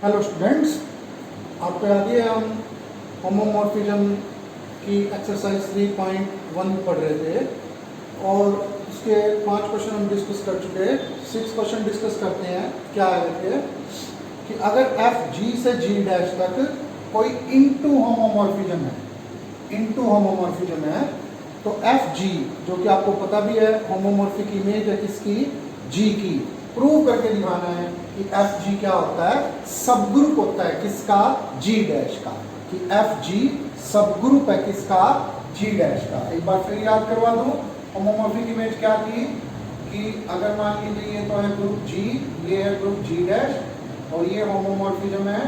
Hello students, आपको याद है हम होमोमॉर्फिज्म की एक्सरसाइज 3.1 पढ़ रहे थे और उसके 5 क्वेश्चन हम डिस्कस कर चुके हैं। 6 क्वेश्चन डिस्कस करते हैं। क्या है देखिए कि अगर एफ जी से जी डैश तक कोई इनटू होमोमॉर्फिज्म है तो एफ जी, जो कि आपको पता भी है होमोमॉर्फिक इमेज है किसकी, जी की, प्रूव करके दिखाना है कि एफ जी क्या होता है, सब ग्रुप होता है किसका, जी डैश का, कि एफ जी सब ग्रुप है किसका, जी डैश का। एक बार फिर याद करवा दूं, होमोमॉर्फिक इमेज क्या थी कि अगर मान लीजिए ये तो है ग्रुप जी, ये है ग्रुप जी डैश और ये होमोमॉर्फिज्म है,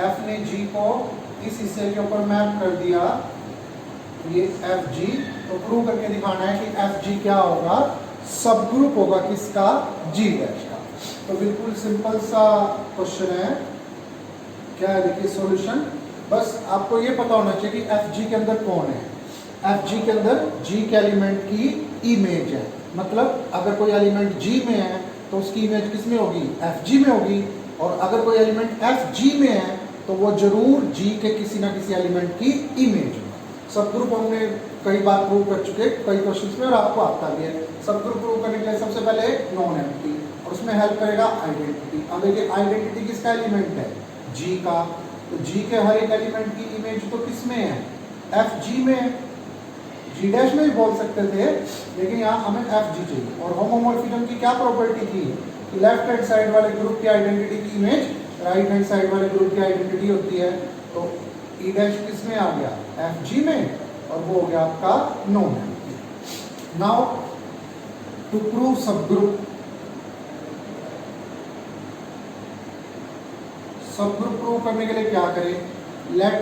एफ ने जी को इस हिस्से के ऊपर मैप कर दिया, ये एफ जी, तो प्रूव करके दिखाना है कि एफ जी क्या होगा, सब ग्रुप होगा किसका, जी डैश का। तो बिल्कुल सिंपल सा क्वेश्चन है। क्या है देखिए सॉल्यूशन, बस आपको ये पता होना चाहिए कि एफ जी के अंदर कौन है। एफ जी के अंदर जी के एलिमेंट की इमेज है, मतलब अगर कोई एलिमेंट जी में है तो उसकी इमेज किस में होगी, एफ जी में होगी, और अगर कोई एलिमेंट एफ जी में है तो वो जरूर जी के किसी ना किसी एलिमेंट की इमेज होगा। सब ग्रुप हमने कई बार प्रूव कर चुके कई क्वेश्चंस में और आपको आता भी है। सब ग्रुप प्रूव करने के लिए सबसे पहले नॉन एम्प्टी और उसमें हेल्प करेगा आइडेंटिटी। अब देखिए आइडेंटिटी किसका एलिमेंट है, जी का, तो जी के हर एक एलिमेंट की इमेज तो किस में है, एफ जी में है। जी डैश में भी बोल सकते थे लेकिन यहाँ हमें एफ जी चाहिए। और होमोमॉर्फिज्म की क्या प्रॉपर्टी थी कि लेफ्ट हैंड साइड वाले ग्रुप की आइडेंटिटी की इमेज राइट हैंड साइड वाले ग्रुप की आइडेंटिटी होती है। तो ई डैश किस में आ गया, एफ जी में, और वो हो गया आपका non empty. Now to prove subgroup prove करने के लिए क्या करें, लेट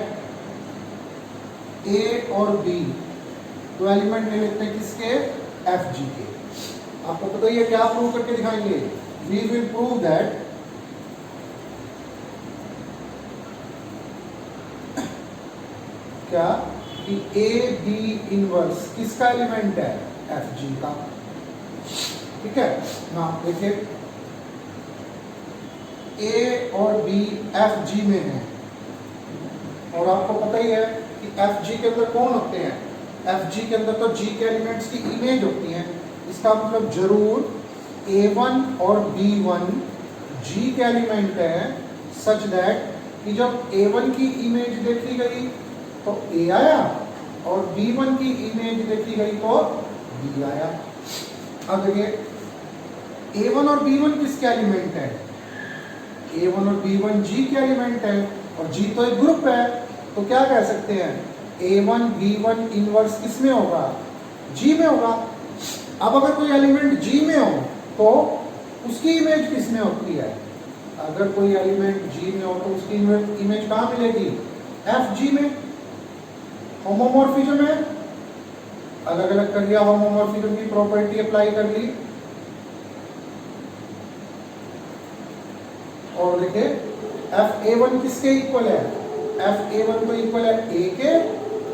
ए और बी दो एलिमेंट ले लेते हैं किसके, एफ जी के। आपको पता ही है क्या प्रूव करके दिखाएंगे, वी विल प्रूव दैट क्या कि ए बी इनवर्स किसका एलिमेंट है, एफ जी का। ठीक है ना, देखिए ए और बी एफ जी में है और आपको पता ही है कि एफ जी के अंदर कौन होते हैं, एफ जी के अंदर तो जी के एलिमेंट्स की इमेज होती है। इसका मतलब जरूर A1 और B1 जी के एलिमेंट है, सच दैट कि जब A1 की इमेज देखी गई तो A आया और B1 की इमेज देखी गई तो B आया। अब देखिए A1 और B1 किसके एलिमेंट है, A1 और B1 जी के एलिमेंट है और जी तो एक ग्रुप है, तो क्या कह सकते हैं A1 B1 इनवर्स किस में होगा, जी में होगा। अब अगर कोई एलिमेंट जी में हो तो उसकी इमेज किस में होती है, अगर कोई एलिमेंट जी में हो तो उसकी इमेज कहाँ मिलेगी, एफ जी में। होमोमॉर्फिज्म है, अलग अलग कर लिया, होमोमॉर्फिज्म की प्रॉपर्टी अप्लाई कर ली और देखिए एफ ए वन किसके इक्वल है, एफ ए वन तो इक्वल है ए के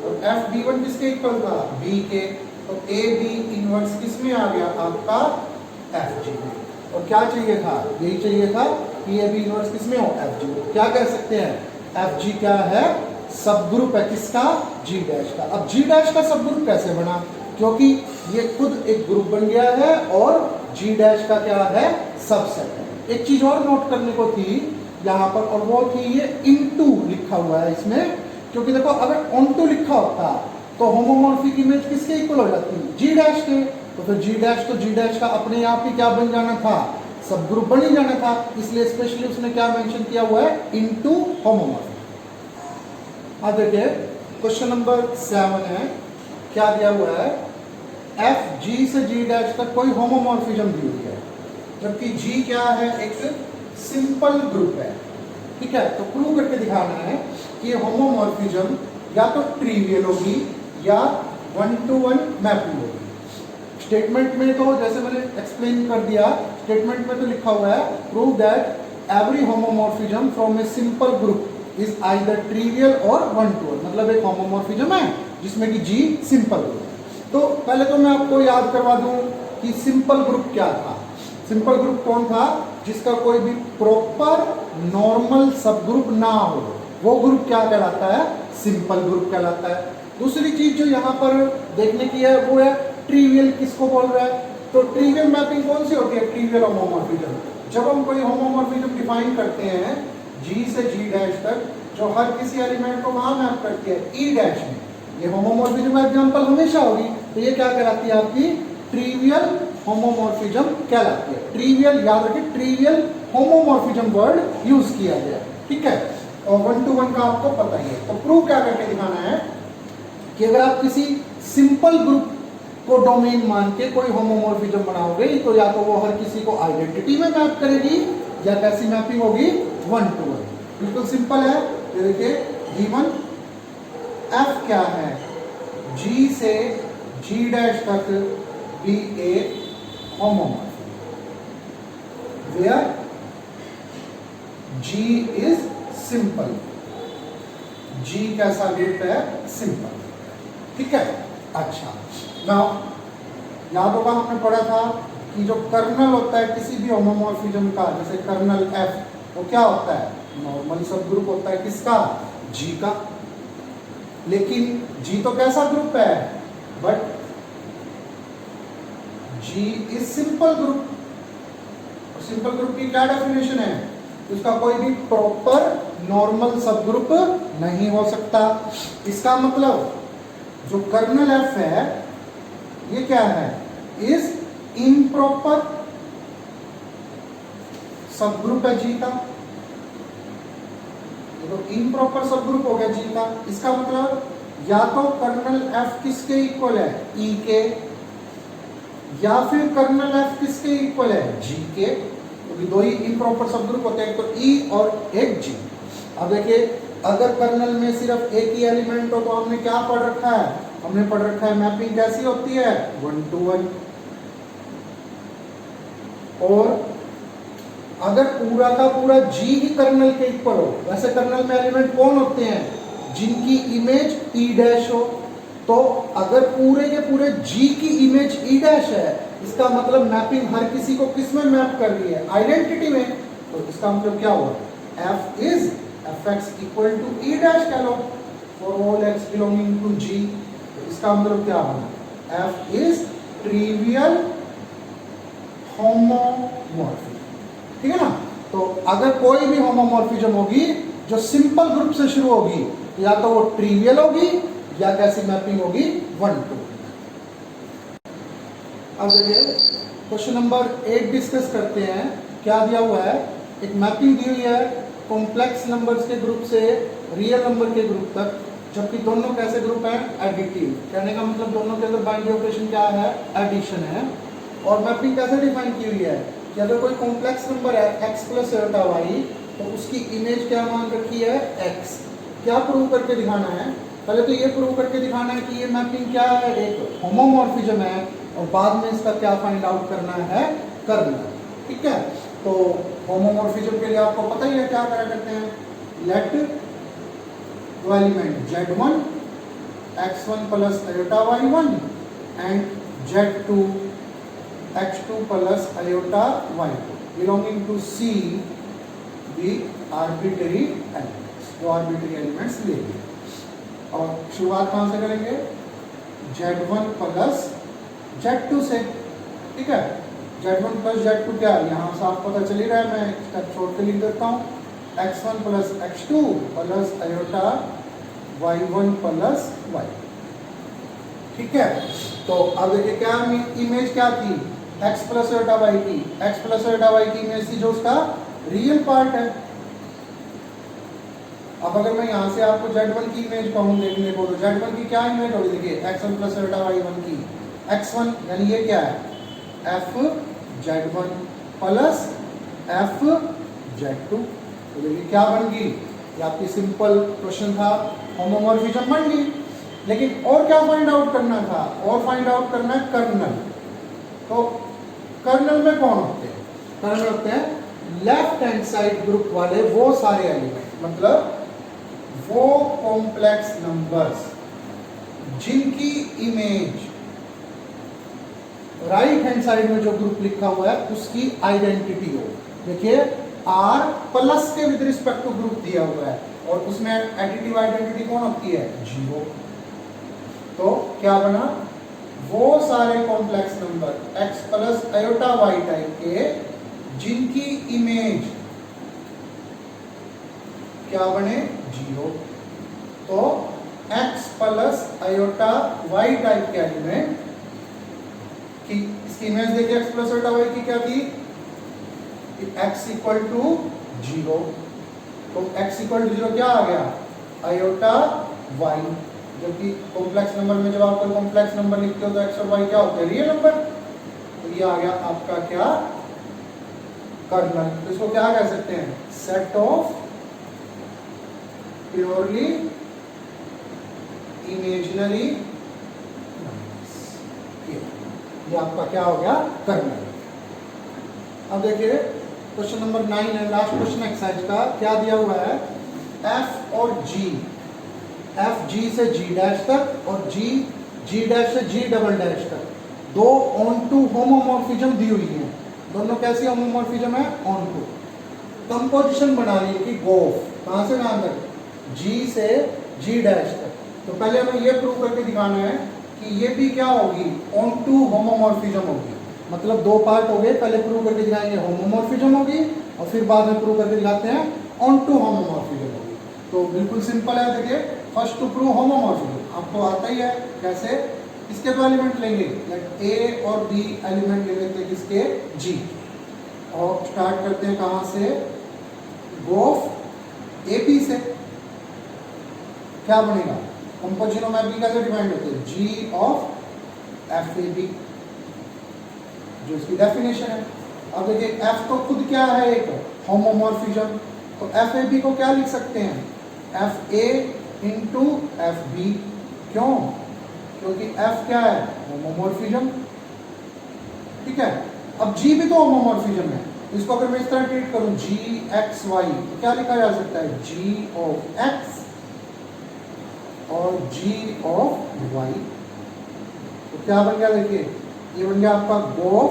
और एफ बी वन किसके इक्वल था, बी के। तो ए बी इनवर्स किस में आ गया आपका, एफ जी में। और क्या चाहिए था, यही चाहिए था कि ए बी इनवर्स किस में हो, एफ जी। क्या कह सकते हैं, एफ जी क्या है, सब ग्रुप है किसका, जी डैश का। अब जी डैश का सब ग्रुप कैसे बना, क्योंकि ये खुद एक ग्रुप बन गया है और जी डैश का क्या है, सबसेट है। एक चीज और नोट करने को थी यहाँ पर, और वो थी ये इनटू लिखा हुआ है इसमें, क्योंकि देखो अगर ऑनटू लिखा होता तो होमोमॉर्फिक इमेज किसके इक्वल हो जाती, जी डैश के। तो फिर जी डैश तो जी डैश का अपने आप ही क्या बन जाना था, सब ग्रुप बन ही जाना था, इसलिए स्पेशली उसने क्या मेंशन किया हुआ है, इनटू होमोमॉर्फिक। अब देखिए क्वेश्चन नंबर 7 है, क्या दिया हुआ है, एफ जी से जी डैश तक कोई होमोमॉर्फिज्म दी हुई है, जबकि जी क्या है, एक सिंपल ग्रुप है। ठीक है, तो प्रूव करके दिखाना है कि होमोमॉर्फिज्म या तो ट्रिवियल होगी या 1-to-1 मैपिंग होगी। स्टेटमेंट में तो जैसे मैंने एक्सप्लेन कर दिया, स्टेटमेंट में तो लिखा हुआ है prove that every homomorphism from a simple group is either trivial और 1-to-1, मतलब एक होमोमॉर्फिज्म है जिसमें कि जी सिंपल ग्रुप है। तो पहले तो मैं आपको याद करवा दूं कि सिंपल ग्रुप क्या था। सिंपल ग्रुप कौन था, जिसका कोई भी प्रॉपर नॉर्मल सब ग्रुप ना हो, वो ग्रुप क्या कहलाता है? सिंपल ग्रुप कहलाता है। दूसरी चीज जो यहाँ पर देखने की है वो है ट्रिवियल किसको बोल रहा है? तो ट्रिवियल मैपिंग कौन सी होती है? Trivial homomorphism. जब हम कोई होमोमॉर्फिज्म डिफाइन करते हैं G से G डैश तक, जो हर किसी एलिमेंट को वहां मैप करती है E डैश में, ये होमोमॉर्फिज्म एग्जांपल हमेशा होगी, तो ये क्या कहलाती है? आपकी ट्रिवियल होमोमॉर्फिज्म कहलाती है। ट्रिवियल याद रखिए, ट्रिवियल होमोमॉर्फिज्म वर्ड यूज किया गया, ठीक है। और 1 to 1 का आपको पता ही है। तो प्रूव क्या करके दिखाना है कि अगर आप किसी सिंपल ग्रुप को डोमेन मान के कोई होमोमॉर्फिज्म बनाओगे तो या तो वो हर किसी को आइडेंटिटी में मैप करेगी या कैसी मैपिंग होगी? 1 to 1। बिल्कुल सिंपल है। ये देखिए गिवन F क्या है? G से G डैश तक be a homomorphism where G is simple. G कैसा ग्रुप है? सिंपल, ठीक है। अच्छा, नाउ याद होगा हमने पढ़ा था कि जो कर्नल होता है किसी भी होमोमॉर्फिज्म का, जैसे कर्नल F, वो क्या होता है? नॉर्मल सब ग्रुप होता है किसका? G का। लेकिन G तो कैसा ग्रुप है? But G is simple group. और सिंपल ग्रुप की क्या डेफिनेशन है? उसका कोई भी प्रॉपर नॉर्मल सब ग्रुप नहीं हो सकता। इसका मतलब जो कर्नल F है ये क्या है? इज इम्प्रॉपर सब ग्रुप है G का। तो इम्प्रॉपर सब ग्रुप हो गया G का। इसका मतलब या तो कर्नल F किसके इक्वल है? E के, या फिर कर्नल F किसके इक्वल है? G के। क्योंकि दो ही इम्प्रॉपर सब ग्रुप होते हैं, एक तो E और एक G। अब देखिए अगर कर्नल में सिर्फ एक ही एलिमेंट हो तो हमने क्या पढ़ रखा है? हमने पढ़ रखा है मैपिंग कैसी होती है? 1 to 1। और अगर पूरा का पूरा G ही कर्नल के इक्वल हो, वैसे कर्नल में एलिमेंट कौन होते हैं? जिनकी इमेज E डैश हो। तो अगर पूरे के पूरे G की इमेज E डैश है, इसका मतलब मैपिंग हर किसी को किस में मैप कर रही है? आइडेंटिटी में। तो इसका मतलब क्या हुआ? F is fx equal to E dash कह लो for all x belonging to G। तो इसका मतलब क्या बना? F इज ट्रिवियल होमोमॉर्फिज्म, ठीक है ना। तो अगर कोई भी होमोमॉर्फिज्म होगी जो सिंपल ग्रुप से शुरू होगी, या तो वो ट्रिवियल होगी या कैसी मैपिंग होगी? 1 to 1। अब देखिए क्वेश्चन नंबर 8 डिस्कस करते हैं। क्या दिया हुआ है? एक मैपिंग दी हुई है कॉम्प्लेक्स नंबर्स के ग्रुप से रियल नंबर के ग्रुप तक, जबकि दोनों कैसे ग्रुप हैं? एडिटिव। कहने का मतलब दोनों के अंदर बाइनरी ऑपरेशन क्या है? एडिशन है। और मैपिंग कैसे डिफाइन की हुई है कि अगर कोई कॉम्प्लेक्स नंबर है x प्लस डेल्टा वाई, तो उसकी इमेज क्या मान रखी है? x। क्या प्रूव करके दिखाना है? पहले तो ये प्रूव करके दिखाना है कि ये मैपिंग क्या है? एक होमोमॉर्फिज्म है। और बाद में इसका क्या फाइंड आउट करना है? कर्नल, ठीक है। तो होमोमॉर्फिज्म के लिए आपको पता ही है क्या करा करते हैं? लेट दो element Z1 x1 plus iota y1 and Z2 x2 plus iota y2 belonging to C be arbitrary elements. दो आर्बिट्री एलिमेंट्स ले लिए। और शुरुआत कहां से करेंगे? Z1 प्लस Z2 से, ठीक है। Z1 प्लस Z2 क्या है? यहाँ साफ पता चल ही रहा है, मैं स्टेप छोड़ के लिख देता हूँ। x1 plus x2 plus iota y1 plus y, ठीक है। तो अब देखिए क्या इमेज क्या थी? x प्लस आयोटा y की। x प्लस आयोटा y की इमेज थी जो उसका रियल पार्ट है। अब अगर मैं यहाँ से आपको Z1 की इमेज कहूँ देखने को, तो Z1 की क्या इमेज होगी? देखिए x1 प्लस आयोटा y1 की x1, यानी ये क्या है? f Z1 plus f Z2। तो देखिए क्या बन गई? ये आपकी सिंपल क्वेश्चन था, होमोमॉर्फिज्म बन गई। लेकिन और क्या फाइंड आउट करना था? और फाइंड आउट करना है कर्नल। तो कर्नल में कौन होते हैं? कर्नल होते हैं लेफ्ट हैंड साइड ग्रुप वाले वो सारे एलिमेंट, मतलब वो कॉम्प्लेक्स नंबर्स जिनकी इमेज राइट हैंड साइड में जो ग्रुप लिखा हुआ है उसकी आइडेंटिटी हो। देखिए आर प्लस के विद रिस्पेक्ट टू ग्रुप दिया हुआ है और उसमें एडिटिव आइडेंटिटी कौन होती है, 0। तो क्या बना, वो सारे complex number x plus iota y type के जिनकी इमेज क्या बने, 0। तो x plus iota y type के एलिमेंट की इसकी इमेज देखिए, x प्लस आयोटा y की क्या थी, x इक्वल टू 0। तो x इक्वल टू 0 क्या आ गया, आयोटा y, जबकि कॉम्प्लेक्स नंबर में जब आप कोई कॉम्प्लेक्स नंबर लिखते हो तो x और y क्या होते हैं, रियल नंबर। तो ये आ गया आपका क्या, कर्नल। तो इसको क्या कह सकते हैं, set of purely imaginary numbers. ये आपका क्या हो गया, कर्नल। अब देखिए क्वेश्चन नंबर 9 है, लास्ट क्वेश्चन एक्सरसाइज का। क्या दिया हुआ है, f और g, f g से g डैश तक और g डैश से g डबल डैश तक दो ऑन टू होमोमॉर्फिज्म दी हुई है। दोनों कैसी होमोमॉर्फिज्म है, ऑन टू। कंपोजिशन बना रही है कि गोफ कहां से कहां तक, g से g डैश तक। तो पहले हमें ये प्रूव करके दिखाना है कि ये भी क्या होगी, ऑन टू होमोमॉर्फिज्म होगी। मतलब दो पार्ट हो गए, पहले प्रूव करके दिखाएंगे होमोमॉर्फिज्म होगी और फिर बाद में प्रूव करके दिखाते हैं ऑन टू होमोमॉर्फिज्म होगी। तो बिल्कुल सिंपल है, देखिए फर्स्ट टू प्रूव होमोमॉर्फिज्म आपको आता ही है। कैसे, इसके दो एलिमेंट लेंगे, ए और बी एलिमेंट ले लेते हैं किसके, जी। और स्टार्ट करते हैं कहां से, गोफ ए बी से। क्या बनेगा, कंपोजिशन ऑफ मैपिंग कैसे डिफाइन होते हैं, जी ऑफ एफ ए बी, जो इसकी डेफिनेशन है। अब देखिए एफ तो खुद क्या है, एक होमोमॉर्फिज्म। तो एफ ए बी को क्या लिख सकते हैं, f a into f b. क्यों, क्योंकि एफ क्या है, होमोमॉर्फिज्म। ठीक है, अब जी भी तो होमोमॉर्फिज्म है। इसको अगर मैं इस तरह ट्रीट करूं, जी एक्स वाई, तो क्या लिखा जा सकता है, जी ऑफ एक्स और जी ऑफ वाई। तो क्या बन गया, देखिए ये बन गया आपका गोफ,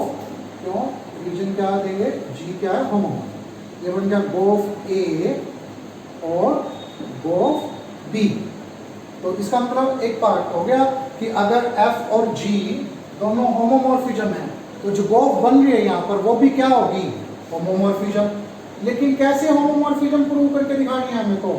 क्यों, रीजन क्या देंगे, जी क्या है, होमोमॉर्फिज्म। ये बन गया गोफ ए और गोफ बी। तो इसका मतलब एक पार्ट हो गया कि अगर f और g दोनों होमोमॉर्फिज्म है तो जो गोफ बन रही है यहाँ पर वो भी क्या होगी, होमोमॉर्फिज्म। लेकिन कैसे होमोमॉर्फिज्म प्रूव करके दिखानी है हमें, तो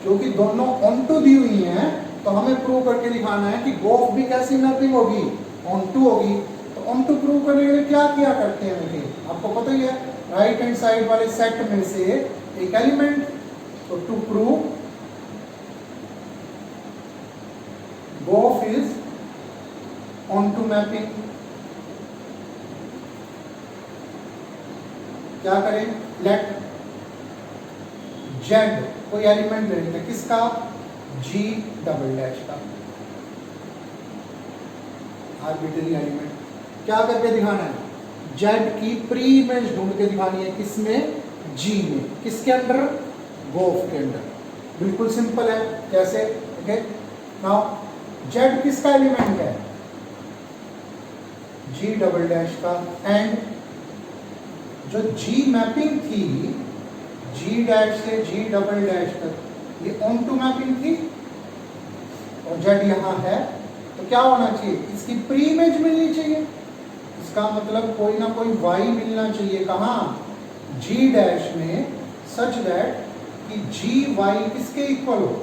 क्योंकि दोनों ऑन टू दी हुई हैं तो हमें प्रूव करके दिखाना है कि गोफ भी कैसी मैपिंग होगी, ऑन टू होगी। तो ऑन टू प्रूव करने के लिए क्या किया करते हैं, देखिए आपको पता ही है, राइट हैंड साइड वाले सेट में से एक एलिमेंट। तो टू प्रूव गोफ इज ऑन टू मैपिंग, क्या करें, लेट जेड कोई एलिमेंट ले लेते हैं, किसका, जी डबल डैश का, आर्बिट्ररी एलिमेंट। क्या करके दिखाना है, जेड की प्री इमेज ढूंढ के दिखानी है, किसमें, जी में, किसके अंडर, गोफ के अंडर। बिल्कुल सिंपल है, कैसे, ओके। नाउ जेड किसका एलिमेंट है, जी डबल डैश का। एंड जो जी मैपिंग थी जी डैश से जी डबल डैश तक, ये ऑन टू मैपिंग थी और जेड यहां है, तो क्या होना चाहिए, इसकी प्री इमेज मिलनी चाहिए। इसका मतलब कोई ना कोई वाई मिलना चाहिए, कहां, जी डैश में, सच दैट कि जी वाई किसके इक्वल हो,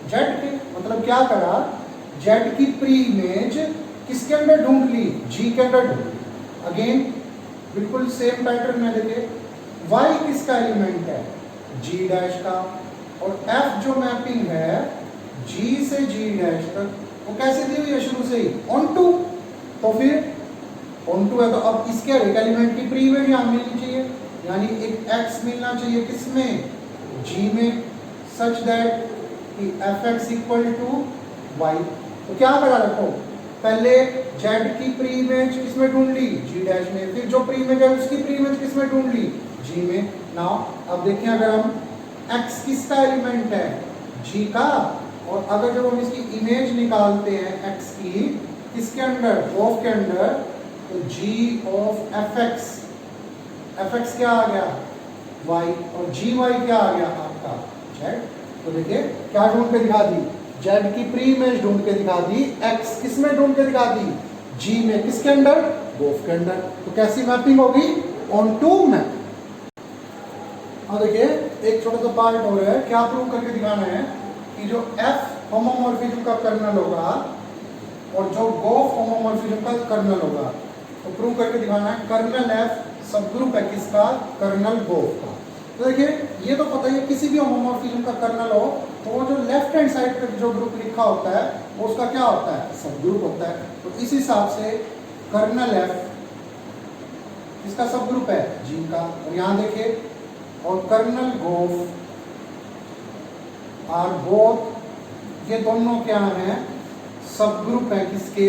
जेड के। मतलब क्या करा, जेड की प्री इमेज किसके अंदर ढूंढ ली, जी के अंदर ढूंढ ली। अगेन बिल्कुल सेम पैटर्न में देखे, वाई किसका एलिमेंट है, जी डैश का। और एफ जो मैपिंग है जी से जी डैश तक, वो कैसे दी हुई है, शुरू से ही ऑन टू। तो फिर ऑन टू है तो अब इसके एक एलिमेंट की प्री इमेज यहां मिलनी चाहिए, यानी एक एक्स मिलना चाहिए किसमें, जी में, सच दैट कि f x equal to y. तो क्या करा, रखो पहले जेड की प्री इमेज किसमें ढूंढ ली, जी डैश में, फिर जो प्री इमेज है उसकी प्री इमेज किसमें ढूंढ ली, जी में। नाउ अब देखिए, अगर हम x किसका एलिमेंट है, g का, और अगर जब हम इसकी इमेज निकालते हैं x की किसके अंडर, गोफ के अंडर, तो g ऑफ fx, fx क्या आ गया, वाई, और जी वाई क्या आ गया आपका जेड। तो देखिए क्या ढूंढ के दिखा दी, जेड की प्री इमेज ढूंढ के दिखा दी, एक्स किस में ढूंढ के दिखा दी, जी में, किसके अंडर, गोफ के अंदर। तो कैसी मैपिंग होगी, ऑन टू मैप। अब देखिए एक छोटा सा पार्ट हो रहा है, क्या प्रूव करके दिखाना है कि जो एफ होमोमॉर्फिज्म का कर्नल होगा और जो गोफ होमोमॉर्फिज्म का कर्नल होगा, तो प्रूव करके दिखाना है कर्नल एफ सब ग्रुप है किसका, कर्नल गोफ का। तो देखिए ये तो पता ही है, किसी भी होमोमॉर्फिज्म का कर्नल हो तो वो जो लेफ्ट हैंड साइड पे जो ग्रुप लिखा होता है वो उसका क्या होता है, सब ग्रुप होता है। तो इस हिसाब से कर्नल एफ इसका सब ग्रुप है जी का, और यहां देखिए, और कर्नल गोफ आर बोथ, ये दोनों क्या है, सब ग्रुप है किसके,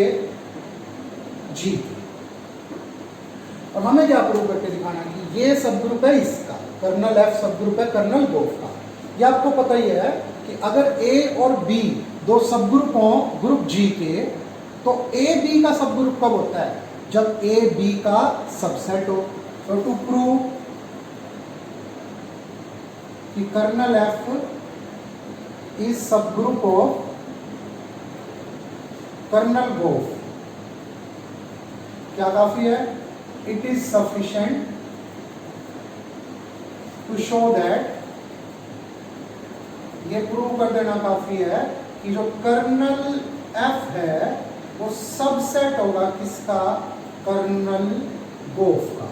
जी। और हमें क्या प्रूव करके दिखाना है कि ये सब ग्रुप है इसका, कर्नल एफ सब ग्रुप है कर्नल गोफ का। ये आपको पता ही है कि अगर ए और बी दो सब ग्रुप हो ग्रुप जी के, तो ए बी का सब ग्रुप कब होता है, जब ए बी का सबसेट हो। तो टू प्रूव कि kernel f is subgroup of kernel gof, क्या काफी है, it is sufficient to show that, ये प्रूव कर देना काफी है कि जो कर्नल एफ है वो सबसेट होगा किसका, कर्नल गोफ का।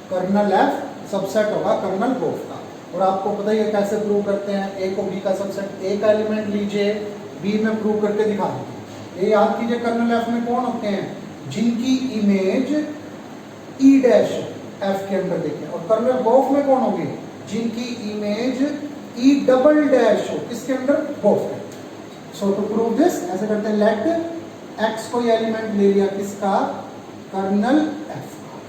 कर्नल एफ सबसेट होगा कर्नल गोफ का। और आपको पता ही है कैसे प्रूव करते हैं, ए को बी का सबसेट, ए का एलिमेंट लीजिए बी में प्रूव करके दिखा दीजिए। ये याद कीजिए कर्नल एफ में कौन होते हैं, जिनकी इमेज ई डैश एफ के अंदर देखिए, और कर्नल गोफ में कौन होंगे, जिनकी इमेज ई डबल डैश हो, किसके अंदर, गोफ के। सो टू प्रूव दिस ऐसे करते हैं, लेट एक्स कोई एलिमेंट ले लिया किसका, कर्नल एफ का।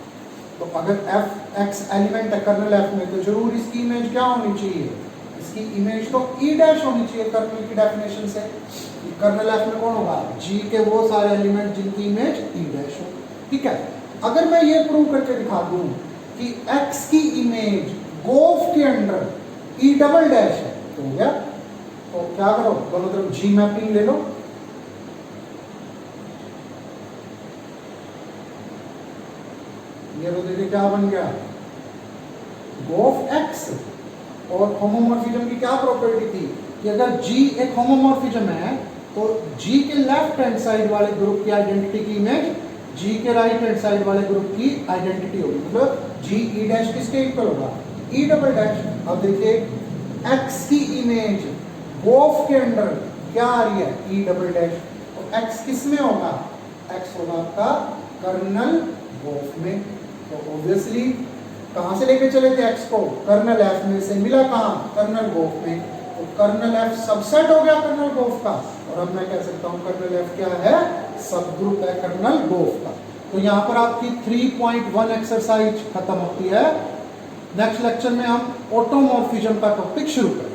तो अगर एफ एक्स एलिमेंट है कर्नल एफ में, तो जरूर इसकी इमेज क्या होनी चाहिए, इसकी इमेज तो ई डैश होनी चाहिए कर्नल की डेफिनेशन से। कर्नल एफ में कौन होगा, जी के वो सारे एलिमेंट जिनकी इमेज ई डैश हो। ठीक है, अगर मैं ये प्रूव करके दिखा दूं कि एक्स की इमेज गोफ के अंडर ई डबल डैश है, तो हो गया। तो क्या करो, दोनों तरफ जी मैपिंग ले लो। ये तो देखिए क्या बन गया, गोफ एक्स। और होमोमॉर्फिज्म की क्या प्रॉपर्टी थी कि अगर जी एक होमोमॉर्फिज्म है तो जी के लेफ्ट हैंड साइड वाले ग्रुप की आइडेंटिटी की इमेज जी के राइट हैंड साइड वाले ग्रुप की आइडेंटिटी होगी, मतलब जी ई डैश किसके इक्वल होगा, ई डबल डैश। अब देखिए एक्स की इमेज गोफ के अंडर क्या आ रही है, ई डबल डैश। तो एक्स किस में होगा, एक्स होगा आपका कर्नल गोफ में। तो ऑब्वियसली कहां से लेके चले थे एक्स को, कर्नल एफ में से, मिला कहां, कर्नल गोफ में। तो कर्नल एफ सबसेट हो गया कर्नल गोफ का, और अब मैं कह सकता हूं कर्नल एफ क्या है, सब ग्रुप है कर्नल गोफ का। तो यहां पर आपकी 3.1 एक्सरसाइज खत्म होती है। नेक्स्ट लेक्चर में हम ऑटोमॉर्फिज्म का टॉपिक शुरू करेंगे।